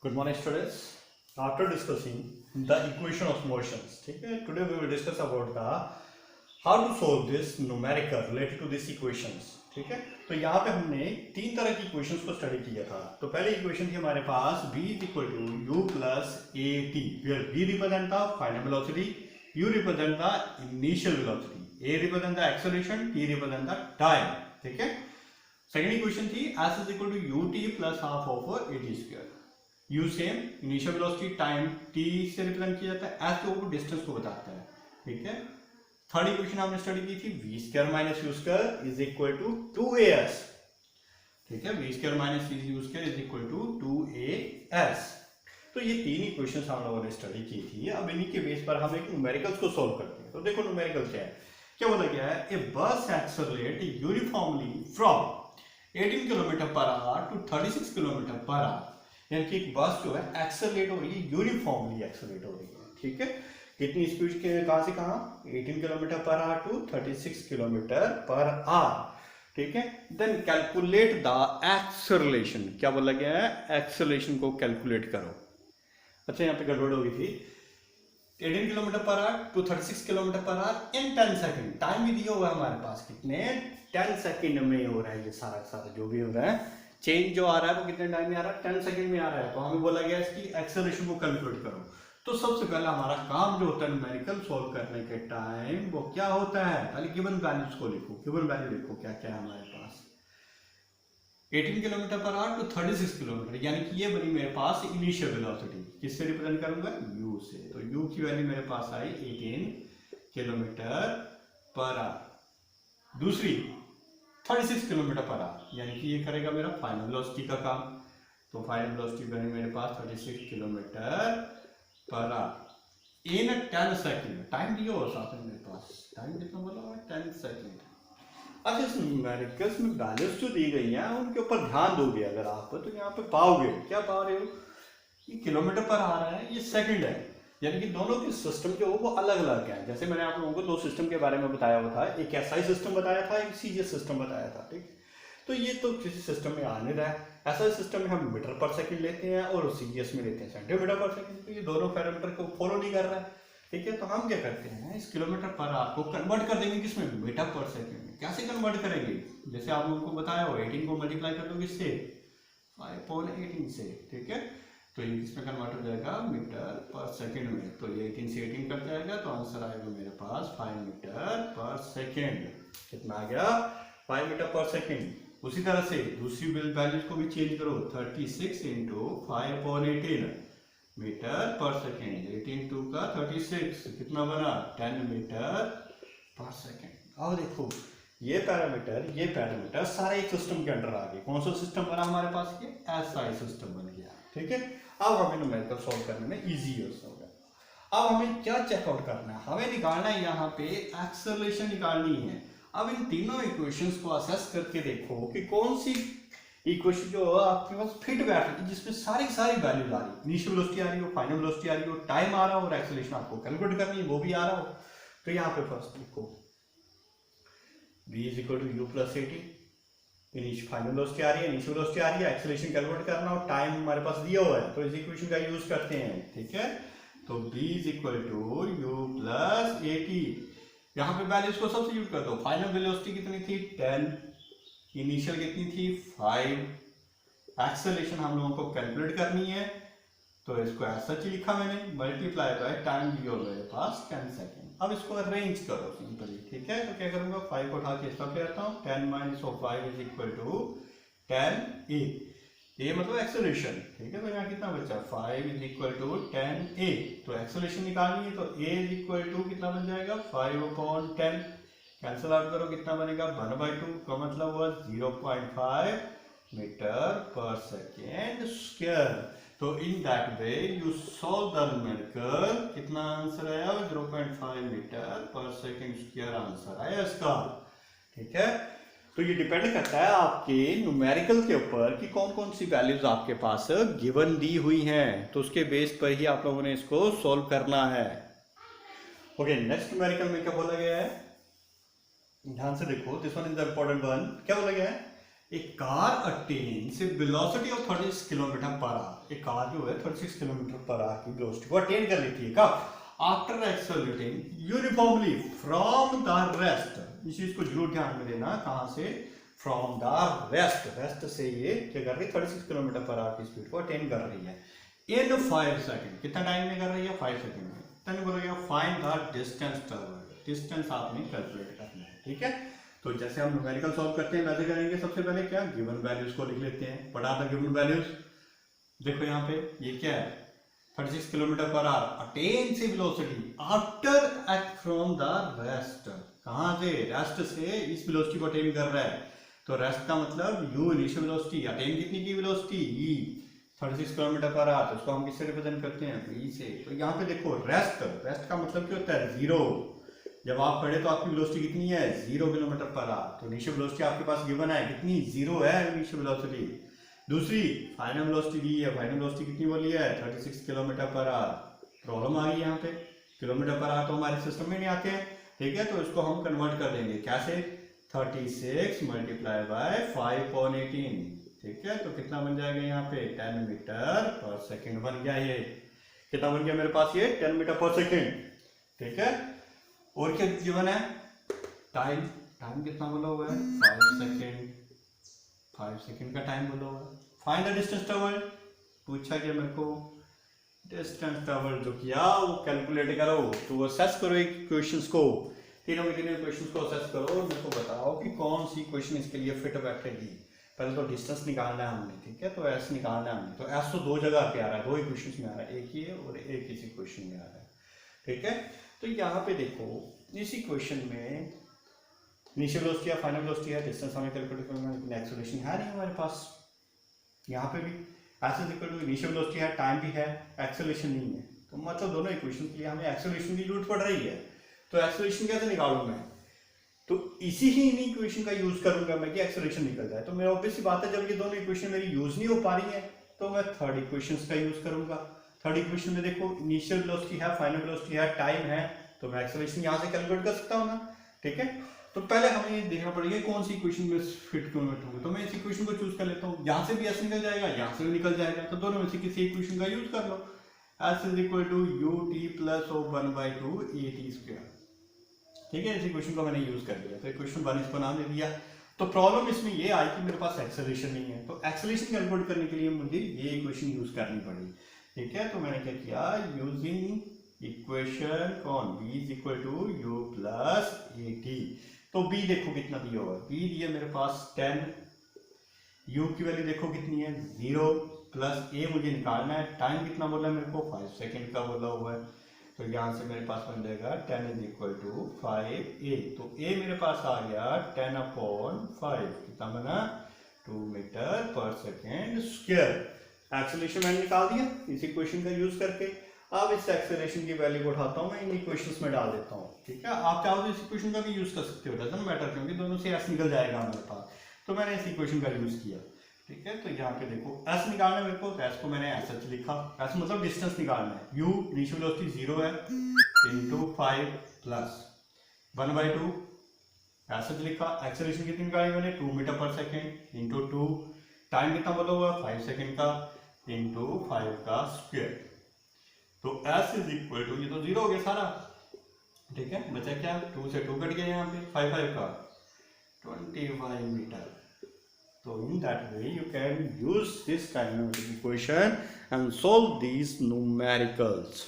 Good morning, students. After discussing the equation of motions, okay, today we will discuss about the how to solve this numerical related to this equations. ठीक है, तो यहाँ पे हमने तीन तरह की इक्वेशंस को स्टडी किया था. तो पहले इक्वेशन थी हमारे पास v is equal to u plus at, where v represent the final velocity, u represent the initial velocity, a represent the acceleration, t represent the time. ठीक है. सेकेंड इक्वेशन थी s is equal to ut plus half of at square. u same, initial velocity, time t से represent किया जाता है, s के ऊपर distance को बताता है. ठीक है. थर्ड इक्वेशन हमने स्टडी की थी v square minus u square is equal to 2as. ठीक है, v square minus u square is equal to 2as. तो ये तीन इक्वेशंस हम लोगों ने स्टडी की थी. अब इन्हीं के बेस पर हम एक न्यूमेरिकल्स को सॉल्व करते हैं. तो देखो न्यूमेरिकल क्या है, क्या बोला गया है, a bus accelerate uniformly from 18 kilometre per hour to 36 kilometre per hour. यानी कि एक बस जो है एक्सेलरेट हो रही है, यूनिफॉर्मली एक्सेलरेट हो रही है. ठीक है, कितनी स्पीड के कहां से कहां, 18 kilometre per hour to 36 kilometre per hour. ठीक है, देन कैलकुलेट द एक्सेलरेशन. क्या बोला गया है, एक्सेलरेशन को कैलकुलेट करो. अच्छा, यहाँ पे गड़बड़ हो गई थी. 18 kilometre per hour to 36 kilometre per hour in 10 second. Time भी दिया हुआ है हमारे पास, कितने 10 सेकंड में हो रहा है ये सारा जो भी हो रहा है. चेंज जो आ रहा है वो कितने टाइम में आ रहा है, 10 सेकंड में आ रहा है. तो हमें बोला गया इसकी एक्सेलरेशन को कैलकुलेट करो. तो सबसे पहला हमारा काम जो होता है न्यूमेरिकल सॉल्व करने के टाइम, वो क्या होता है, पहले गिवन वैल्यूज को लिखो. गिवन वैल्यू लिखो क्या क्या है हमारे पास. 18 kilometre per hour to 36 kilometre, यानी कि ये बनी मेरे पास इनिशियल वेलोसिटी. किससे रिप्रेजेंट करूंगा, u से. तो u की वैल्यू मेरे पास आई 18 किलोमीटर पर आवर. दूसरी 36 किलोमीटर पर आवर, यानी कि ये करेगा मेरा फाइनल वेलोसिटी का काम. तो फाइनल वेलोसिटी बनी मेरे पास 36 kilometre per hour in 10 second. Time दिया हो साथ में मेरे पास, टाइम कितना बोला हुआ है, 10 सेकंड. अब इस न्यूमेरिकल्स में वैल्यूज जो दी गई हैं उनके ऊपर ध्यान दोगे अगर आप, तो यहाँ पे पाओगे, क्या पा रहे हो, ये किलोमीटर पर आ रहा है, ये सेकंड है. यानी कि दोनों के सिस्टम जो हो वो अलग अलग है. जैसे मैंने आप लोगों को दो सिस्टम के बारे में बताया हुआ था, एक एसआई सिस्टम बताया था, एक सीजीएस सिस्टम बताया था. ठीक, तो ये तो किसी सिस्टम में आ नहीं रहा है. एसआई सिस्टम में हम मीटर पर सेकंड लेते हैं और सीजीएस में लेते हैं सेंटीमीटर पर सेकंड. तो ये दोनों पैरामीटर को फॉलो नहीं कर रहा है. ठीक है, तो हम क्या करते हैं, इस किलोमीटर पर आवर को कन्वर्ट कर देंगे किसमें, मीटर पर सेकंड में. कैसे कन्वर्ट करेंगे, जैसे आप लोगों को बताया हो, 18 को मल्टीप्लाई कर दो किससे, 5/18 से. ठीक है, तो ये किसमें कन्वर्ट हो जाएगा, मीटर पर सेकंड में. तो ये 18 से 18 कट जाएगा, तो आंसर आएगा मेरे पास 5 मीटर पर सेकंड. कितना आ गया, 5 मीटर पर सेकंड. उसी तरह से दूसरी वैल्यूज को भी चेंज करो, 36 इंटू 5/18 मीटर पर सेकेंड. 18 टू का 36, कितना बना, 10 मीटर पर सेकेंड. अब देखो ये पैरामीटर सारे एक सिस्टम के अंडर आ गए. कौन सा सिस्टम बना हमारे पास, ये एसआई सिस्टम बन गया. ठीक है, अब हमें न्यूमेरिकल सॉल्व करने में इजी हो गया. अब हमें क्या चेकआउट करना है, हमें निकालना है यहाँ पे एक्सेलरेशन निकालनी है. अब इन तीनों इक्वेशंस को असेस करके देखो कि कौन सी इक्वेशन जो आपके पास फिट बैठ रही है, जिसमें सारी वैल्यूज आ रही है, इनिशियल वेलोसिटी आ रही हो, फाइनल वेलोसिटी आ रही हो, टाइम आ रहा हो और एक्सेलरेशन आपको कैलकुलेट करनी है वो भी आ रहा हो. तो यहाँ पे फर्स्ट लिखो v is equal to u plus 18. Initial final velocity आ रही है, इनिशियल वेलोसिटी आ रही है, एक्सेलरेशन कैलकुलेट करना और टाइम हमारे पास दिया हुआ है, तो इस इक्वेशन का यूज करते हैं. ठीक है, तो v is equal to u plus 18. यहाँ पे वैल्यूज को सब्स्टिट्यूट कर दो. फाइनल वेलोसिटी कितनी थी, 10. इनिशियल कितनी थी, 5. एक्सेलरेशन हम लोगों को कैलकुलेट करनी है, तो इसको ऐसा ही लिखा मैंने, मल्टीप्लाई बाय टाइम दिया मेरे पास 10 सेकंड. अब इसको अरेंज करो सिंपली. ठीक है, तो क्या करूंगा, 5 को उठा के इसका ले आता हूँ. 10 minus 5 is equal to 10a. ये मतलब एक्सेलरेशन. ठीक है, तो यहाँ कितना बचा, 5 इज इक्वल टू 10a. तो एक्सेलरेशन निकालनी है, तो a इज इक्वल टू कितना बन जाएगा, 5/10. कैंसिल आउट करो, कितना बनेगा, 1/2 का मतलब हुआ 0.5 मीटर पर सेकेंड स्क्वायर. तो in that way you solve the numerical. कितना आंसर आया, 0.5 मीटर पर सेकेंड स्क्वायर आंसर आया इसका. ठीक है, तो ये डिपेंड करता है आपके न्यूमेरिकल के ऊपर कि कौन कौन सी वैल्यूज आपके पास गिवन दी हुई हैं, तो उसके बेस पर ही आप लोगों ने इसको सॉल्व करना है. ओके, नेक्स्ट न्यूमेरिकल में क्या बोला गया है, ध्यान से देखो, this one is the important one. क्या बोला गया है, a car attains a velocity of 36 kilometre per hour. एक कार जो है 36 किलोमीटर पर आवर की वेलोसिटी को अटेन कर लेती है कब? After accelerating uniformly from the rest. इस चीज को जरूर ध्यान में देना, कहां से? From the rest. रेस्ट से ये क्या कर रही है? 36 किलोमीटर पर आवर की स्पीड को अटेन कर रही है इन 5 सेकंड। कितना टाइम में कर रही है? 5 सेकंड में। तब बोलोगे find the distance travelled. Distance आपने कैलकुलेट करना है, ठीक है। तो जैसे हम न्यूमेरिकल सॉल्व करते हैं वैसे करेंगे। सबसे पहले क्या? गिवन वैल्यूज को लिख लेते हैं। What are the given values? देखो यहाँ पे ये क्या है? 36 किलोमीटर पर आवर अटेन से velocity after act from the rest. कहां से? रेस्ट से इस वेलोसिटी को अटेन कर रहा है। तो रेस्ट का मतलब यू इनिशियल वेलोसिटी, अटेन कितनी की velocity? E 36 kilometre per our. तो इसको हम किससे रिप्रेजेंट करते हैं? ई से। तो यहाँ पे देखो रेस्ट, रेस्ट का मतलब क्या होता है? जीरो। जब आप पढ़े तो आपकी वेलोसिटी कितनी है? 0 किलोमीटर पर आवर। तो इनिशियल वेलोसिटी आपके पास गिवन है कितनी? 0 है इनिशियल वेलोसिटी। दूसरी फाइनल वेलोसिटी दी है। फाइनल वेलोसिटी कितनी बोली है? 36 किलोमीटर पर आवर। प्रॉब्लम आ गई यहाँ पे, किलोमीटर पर आवर तो हमारे सिस्टम में नहीं आते हैं, ठीक है। तो इसको हम कन्वर्ट कर देंगे कैसे? 36 मल्टीप्लाई बाय 5/18, ठीक है। तो कितना बन जाएगा यहाँ पे? 10 मीटर पर सेकेंड बन गया। ये कितना बन गया मेरे पास? ये 10 मीटर पर सेकेंड, ठीक है। और क्या गिवन है? टाइम। टाइम कितना बोला हुआ है? 5 सेकेंड। 5 सेकेंड का टाइम बोला हुआ है। फाइंड द डिस्टेंस ट्रैवल्ड पूछा गया मेरे को। डिस्टेंस ट्रैवल्ड जो किया वो कैलकुलेट करो। तो असेस करो इक्वेशंस को, तीनों के तीनों इक्वेशंस को असेस करो और मेरे को बताओ कि कौन सी इक्वेशन इसके लिए फिट बैठेगी। पहले तो डिस्टेंस निकालना है हमने, ठीक है। तो एस निकालना है हमने। तो एस तो दो जगह पे आ रहा है, दो इक्वेशंस में आ रहा है, एक ये और एक इस इक्वेशन में आ रहा है, ठीक है। तो यहाँ पे देखो इस इक्वेशन में इनिशियल वेलोसिटी या फाइनल वेलोसिटी है, डिस्टेंस हमें कैलकुलेट करना है, लेकिन एक्सेलरेशन है नहीं हमारे पास। यहाँ पे भी S is equal to initial velocity है, टाइम भी है, एक्सेलरेशन नहीं है। तो मतलब दोनों इक्वेशन के लिए हमें एक्सेलरेशन की जरूरत पड़ रही है। तो एक्सेलरेशन कैसे निकालूं मैं? तो इसी ही इन इक्वेशन का यूज करूंगा मैं कि एक्सेलरेशन निकल जाए। तो मेरा ऑब्वियस सी बात है, जब ये दोनों इक्वेशन मेरी यूज नहीं हो पा रही है तो मैं थर्ड इक्वेशन का यूज करूंगा। थर्ड इक्वेशन में देखो इनिशियल वेलोसिटी है, फाइनल वेलोसिटी है, टाइम है, तो मैं एक्सेलरेशन यहाँ से कैलकुलेट कर सकता हूँ ना, ठीक है। तो पहले हमें ये देखना पड़ेगा कौन सी इक्वेशन में फिट कन्वर्ट होगा। तो मैं इस इक्वेशन को चूज कर लेता हूँ। यहाँ से भी एस निकल जाएगा, यहाँ से भी निकल जाएगा, तो दोनों में से किसी इक्वेशन का यूज कर लो। S is equal to u t plus oh 1/2 a t square, ठीक है। इस इक्वेशन को मैंने यूज कर दिया। तो इक्वेशन 1 इसको नाम दे दिया। तो प्रॉब्लम इसमें ये आई कि मेरे पास एक्सेलरेशन नहीं है। तो एक्सेलरेशन कैलकुलेट करने के लिए मुझे ये इक्वेशन यूज करनी पड़ी, ठीक है। तो मैंने क्या किया? यूजिंग इक्वेशन कौन? b is equal to U plus A T. तो b देखो कितना दिया हुआ है? b दिया मेरे पास 10, u की वैल्यू देखो कितनी है? 0, प्लस a मुझे निकालना है। टाइम कितना बोला मेरे को? 5 सेकेंड का बोला हुआ है। तो यहाँ से मेरे पास बन जाएगा 10 इज इक्वल टू 5a। तो a मेरे पास आ गया 10/5, कितना बना? 2 मीटर पर सेकेंड स्क्वायर। एक्सेलरेशन मैंने निकाल दिया इस इक्वेशन का यूज करके। अब इस एक्सेलरेशन की वैल्यू को उठाता हूँ मैं इन इक्वेशंस में डाल देता हूँ, ठीक है। आप चाहो तो इस इक्वेशन का भी यूज कर सकते हो, डजंट मैटर, क्योंकि दोनों से एस निकल जाएगा हमारे पास। तो मैंने इस इक्वेशन का यूज किया, ठीक है। तो यहाँ पे देखो एस निकालना है मेरे को, तो एस को मैंने एस एच लिखा। एस मतलब डिस्टेंस निकालना है। यू इनिशियल वेलोसिटी 0 है, इंटू 5 प्लस 1/2 एस एच लिखा। एक्सेलरेशन कितनी निकाली मैंने? 2 मीटर पर सेकेंड इंटू 2। टाइम कितना बोला हुआ? 5 सेकेंड का इंटू 5 का स्क्वायर। तो एस इज इक्वल टू, ये तो 0 हो गया सारा, ठीक है। बचा क्या? 2 से 2 कट गया, यहाँ पे 5 का 25 metre. So in that way you can use this kind of equation and solve these numericals.